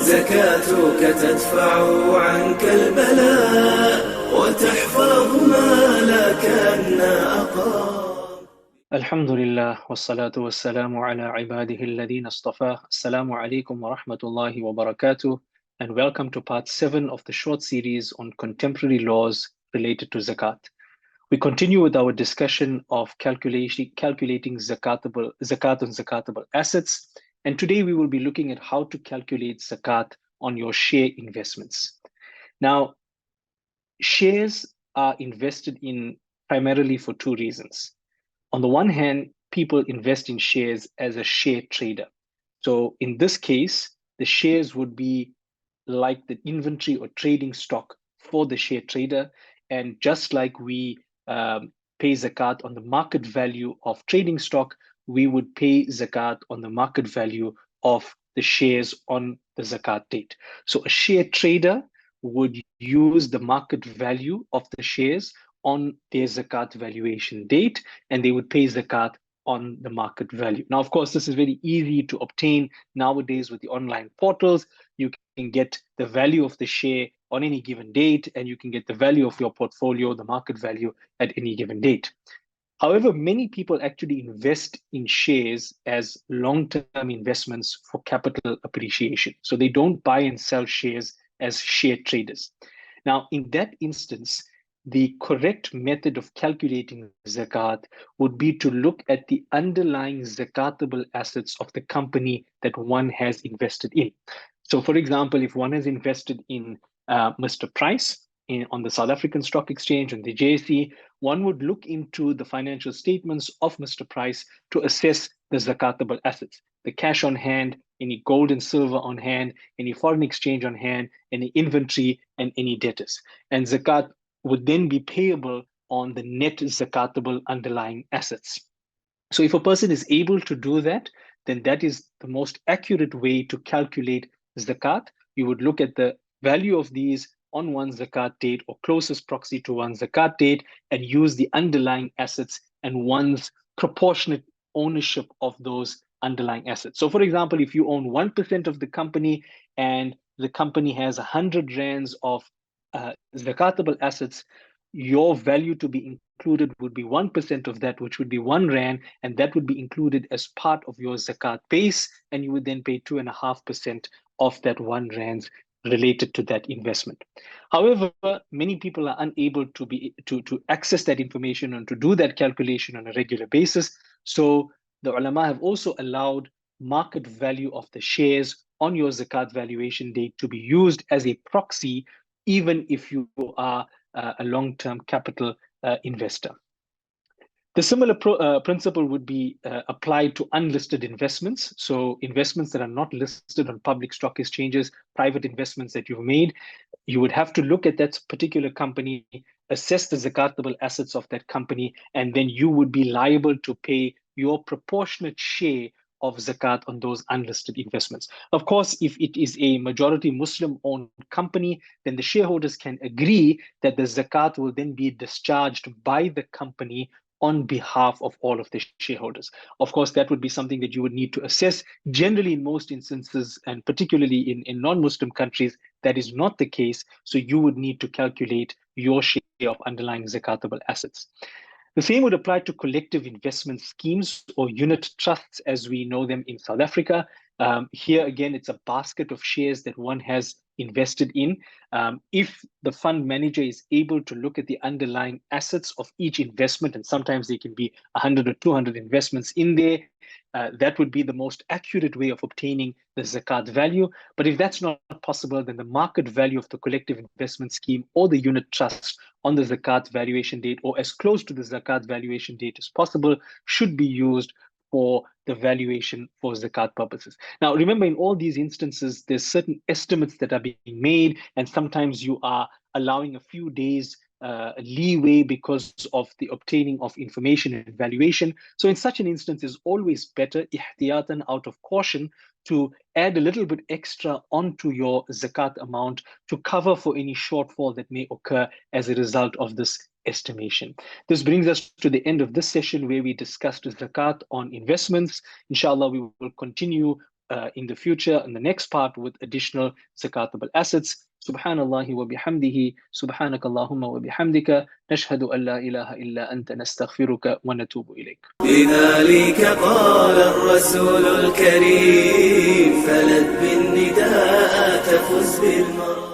زكاتك تدفع عنك البلاء وتحفظ مالك أن أقام. الحمد لله والصلاة والسلام على عباده الذين اصطفاه. Assalamu alaikum wa rahmatullahi wa barakatuh, and welcome to part 7 of the short series on contemporary laws related to zakat. We continue with our discussion of calculating zakat and zakatable assets, and today we will be looking at how to calculate zakat on your share investments. Now, shares are invested in primarily for two reasons. On the one hand, people invest in shares as a share trader. So in this case, the shares would be like the inventory or trading stock for the share trader. And just like we pay zakat on the market value of trading stock, we would pay zakat on the market value of the shares on the zakat date. So a share trader would use the market value of the shares on their zakat valuation date, and they would pay zakat on the market value. Now, of course, this is very easy to obtain nowadays with the online portals. You can get the value of the share on any given date, and you can get the value of your portfolio, the market value at any given date. However, many people actually invest in shares as long-term investments for capital appreciation. So they don't buy and sell shares as share traders. Now, in that instance, the correct method of calculating zakat would be to look at the underlying zakatable assets of the company that one has invested in. So, for example, if one has invested in Mr. Price on the South African Stock Exchange and the JSE, one would look into the financial statements of Mr. Price to assess the zakatable assets, the cash on hand, any gold and silver on hand, any foreign exchange on hand, any inventory, and any debtors. And zakat would then be payable on the net zakatable underlying assets. So if a person is able to do that, then that is the most accurate way to calculate zakat. You would look at the value of these on one's zakat date or closest proxy to one's zakat date and use the underlying assets and one's proportionate ownership of those underlying assets. So for example, if you own 1% of the company and the company has 100 rands of zakatable assets, your value to be included would be 1% of that, which would be 1 rand, and that would be included as part of your zakat base, and you would then pay 2.5% of that 1 rand related to that investment. However, many people are unable to access that information and to do that calculation on a regular basis. So the ulama have also allowed market value of the shares on your zakat valuation date to be used as a proxy, even if you are a long-term capital investor. The similar principle would be applied to unlisted investments. So investments that are not listed on public stock exchanges, private investments that you've made, you would have to look at that particular company, assess the zakatable assets of that company, and then you would be liable to pay your proportionate share of zakat on those unlisted investments. Of course, if it is a majority Muslim-owned company, then the shareholders can agree that the zakat will then be discharged by the company on behalf of all of the shareholders. Of course, that would be something that you would need to assess. Generally, in most instances, and particularly in non-Muslim countries, that is not the case. So you would need to calculate your share of underlying zakatable assets. The same would apply to collective investment schemes or unit trusts as we know them in South Africa. Here again, it's a basket of shares that one has invested in. If the fund manager is able to look at the underlying assets of each investment, and sometimes there can be 100 or 200 investments in there, that would be the most accurate way of obtaining the zakat value. But if that's not possible, then the market value of the collective investment scheme or the unit trust on the zakat valuation date, or as close to the zakat valuation date as possible, should be used for the valuation for zakat purposes. Now, remember, in all these instances, there's certain estimates that are being made, and sometimes you are allowing a few days leeway because of the obtaining of information and valuation. So in such an instance, it's always better, ihtiyatan, out of caution, to add a little bit extra onto your zakat amount to cover for any shortfall that may occur as a result of this estimation. This brings us to the end of this session where we discussed zakat on investments. Inshallah, we will continue in the future, in the next part, with additional zakatable assets. Subhanallahi wa bihamdihi, subhanakallahumma wa bihamdika, nashhadu an la ilaha illa anta nastaghfiruka wa natubu ilayk. لذلك قال الرسول الكريم فلد بالنداء تفز بالمرام.